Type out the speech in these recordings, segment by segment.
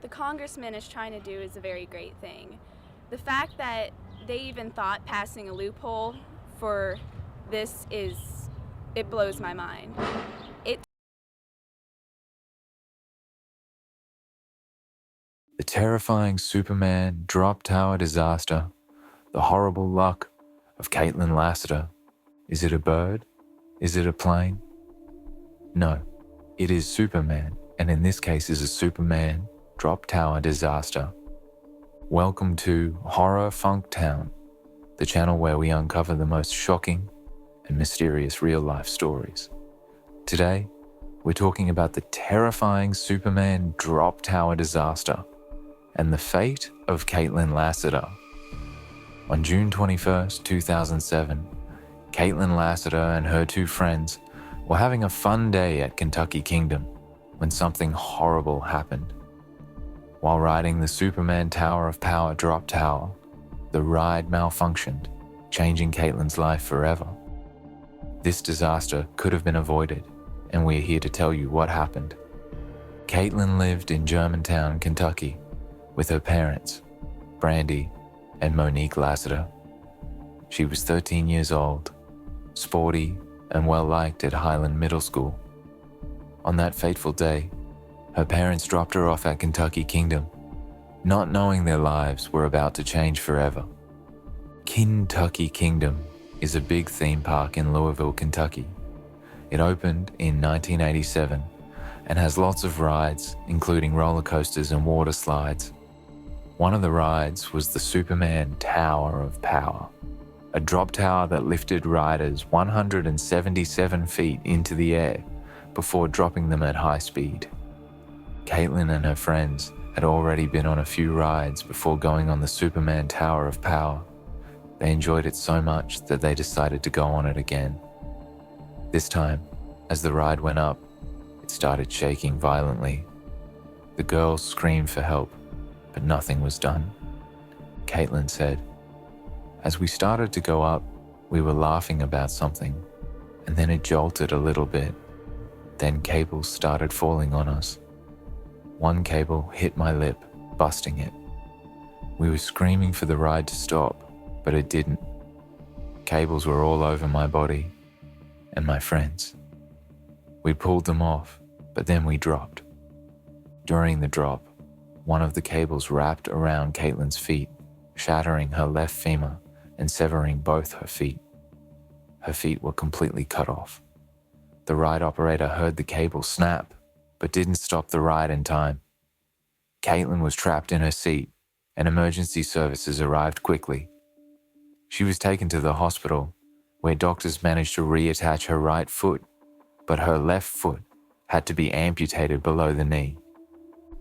the congressman is trying to do is a very great thing. The fact that they even thought passing a loophole for this it blows my mind. The terrifying Superman drop tower disaster, the horrible luck of Kaitlyn Lassiter. Is it a bird? Is it a plane? No, it is Superman, and in this case is a Superman drop tower disaster. Welcome to Horror Funk Town, the channel where we uncover the most shocking and mysterious real-life stories. Today, we're talking about the terrifying Superman drop tower disaster and the fate of Kaitlyn Lassiter. On June 21st, 2007, Kaitlyn Lassiter and her two friends were having a fun day at Kentucky Kingdom when something horrible happened. While riding the Superman Tower of Power drop tower, the ride malfunctioned, changing Kaitlyn's life forever. This disaster could have been avoided, and we're here to tell you what happened. Kaitlyn lived in Germantown, Kentucky, with her parents, Brandy and Monique Lassiter. She was 13 years old, sporty and well-liked at Highland Middle School. On that fateful day, her parents dropped her off at Kentucky Kingdom, not knowing their lives were about to change forever. Kentucky Kingdom is a big theme park in Louisville, Kentucky. It opened in 1987 and has lots of rides, including roller coasters and water slides. One of the rides was the Superman Tower of Power, a drop tower that lifted riders 177 feet into the air before dropping them at high speed. Kaitlyn and her friends had already been on a few rides before going on the Superman Tower of Power. They enjoyed it so much that they decided to go on it again. This time, as the ride went up, it started shaking violently. The girls screamed for help, but nothing was done. Kaitlyn said, "As we started to go up, we were laughing about something, and then it jolted a little bit. Then cables started falling on us. One cable hit my lip, busting it. We were screaming for the ride to stop, but it didn't. Cables were all over my body and my friends. We pulled them off, but then we dropped. During the drop, one of the cables wrapped around Kaitlyn's feet, shattering her left femur and severing both her feet. Her feet were completely cut off. The ride operator heard the cable snap, but didn't stop the ride in time. Kaitlyn was trapped in her seat, and emergency services arrived quickly. She was taken to the hospital, where doctors managed to reattach her right foot, but her left foot had to be amputated below the knee.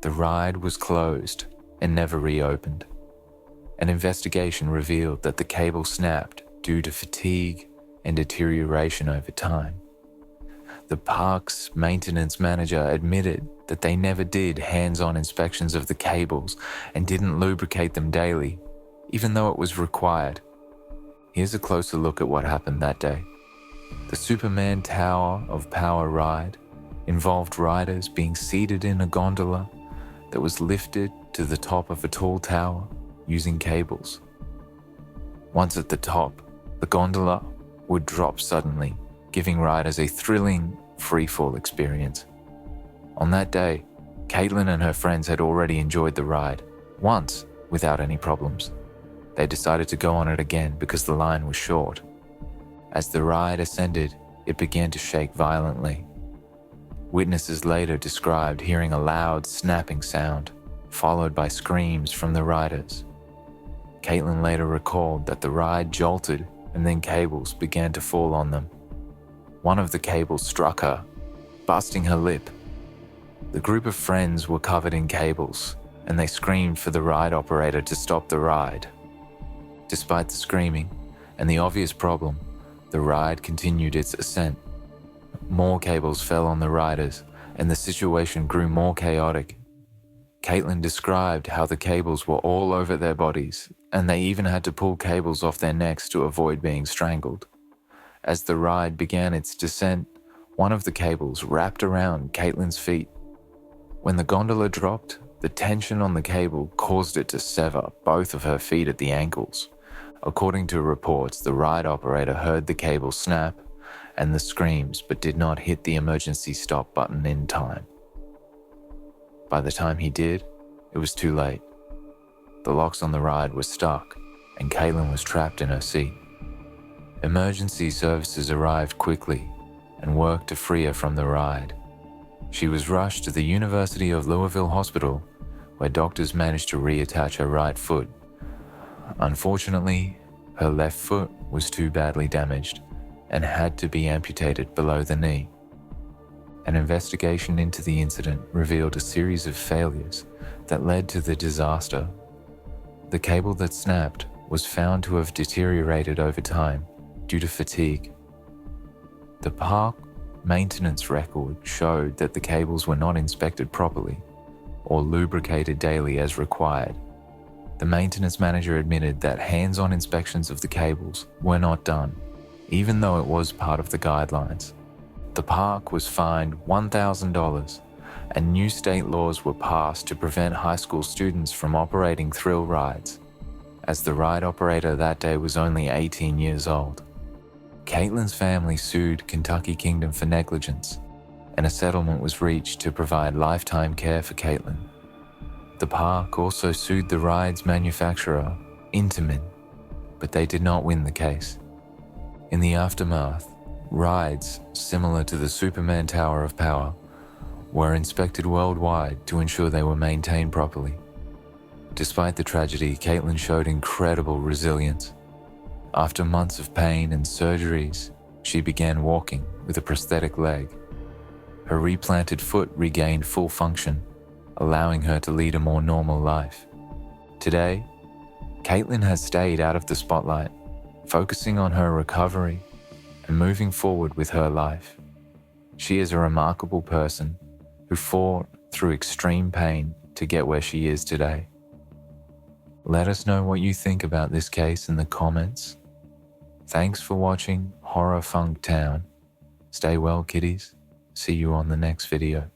The ride was closed and never reopened. An investigation revealed that the cable snapped due to fatigue and deterioration over time. The park's maintenance manager admitted that they never did hands-on inspections of the cables and didn't lubricate them daily, even though it was required. Here's a closer look at what happened that day. The Superman Tower of Power ride involved riders being seated in a gondola that was lifted to the top of a tall tower using cables. Once at the top, the gondola would drop suddenly, giving riders a thrilling free-fall experience. On that day, Kaitlyn and her friends had already enjoyed the ride, once without any problems. They decided to go on it again because the line was short. As the ride ascended, it began to shake violently. Witnesses later described hearing a loud snapping sound, followed by screams from the riders. Kaitlyn later recalled that the ride jolted and then cables began to fall on them. One of the cables struck her, busting her lip. The group of friends were covered in cables, and they screamed for the ride operator to stop the ride. Despite the screaming and the obvious problem, the ride continued its ascent. More cables fell on the riders, and the situation grew more chaotic. Kaitlyn described how the cables were all over their bodies, and they even had to pull cables off their necks to avoid being strangled. As the ride began its descent, one of the cables wrapped around Kaitlyn's feet. When the gondola dropped, The tension on the cable caused it to sever both of her feet at the ankles. According to reports, the ride operator heard the cable snap and the screams but did not hit the emergency stop button in time. By the time he did, it was too late. The locks on the ride were stuck and Kaitlyn was trapped in her seat. Emergency services arrived quickly and worked to free her from the ride. She was rushed to the University of Louisville Hospital, where doctors managed to reattach her right foot. Unfortunately, her left foot was too badly damaged and had to be amputated below the knee. An investigation into the incident revealed a series of failures that led to the disaster. The cable that snapped was found to have deteriorated over time due to fatigue. The park maintenance record showed that the cables were not inspected properly or lubricated daily as required. The maintenance manager admitted that hands-on inspections of the cables were not done, even though it was part of the guidelines. The park was fined $1,000 and new state laws were passed to prevent high school students from operating thrill rides, as the ride operator that day was only 18 years old. Kaitlyn's family sued Kentucky Kingdom for negligence, and a settlement was reached to provide lifetime care for Kaitlyn. The park also sued the ride's manufacturer, Intamin, but they did not win the case. In the aftermath, rides similar to the Superman Tower of Power were inspected worldwide to ensure they were maintained properly. Despite the tragedy, Kaitlyn showed incredible resilience. After months of pain and surgeries, she began walking with a prosthetic leg. Her replanted foot regained full function, allowing her to lead a more normal life. Today, Kaitlyn has stayed out of the spotlight, focusing on her recovery and moving forward with her life. She is a remarkable person who fought through extreme pain to get where she is today. Let us know what you think about this case in the comments. Thanks for watching Horror Funk Town. Stay well, kiddies. See you on the next video.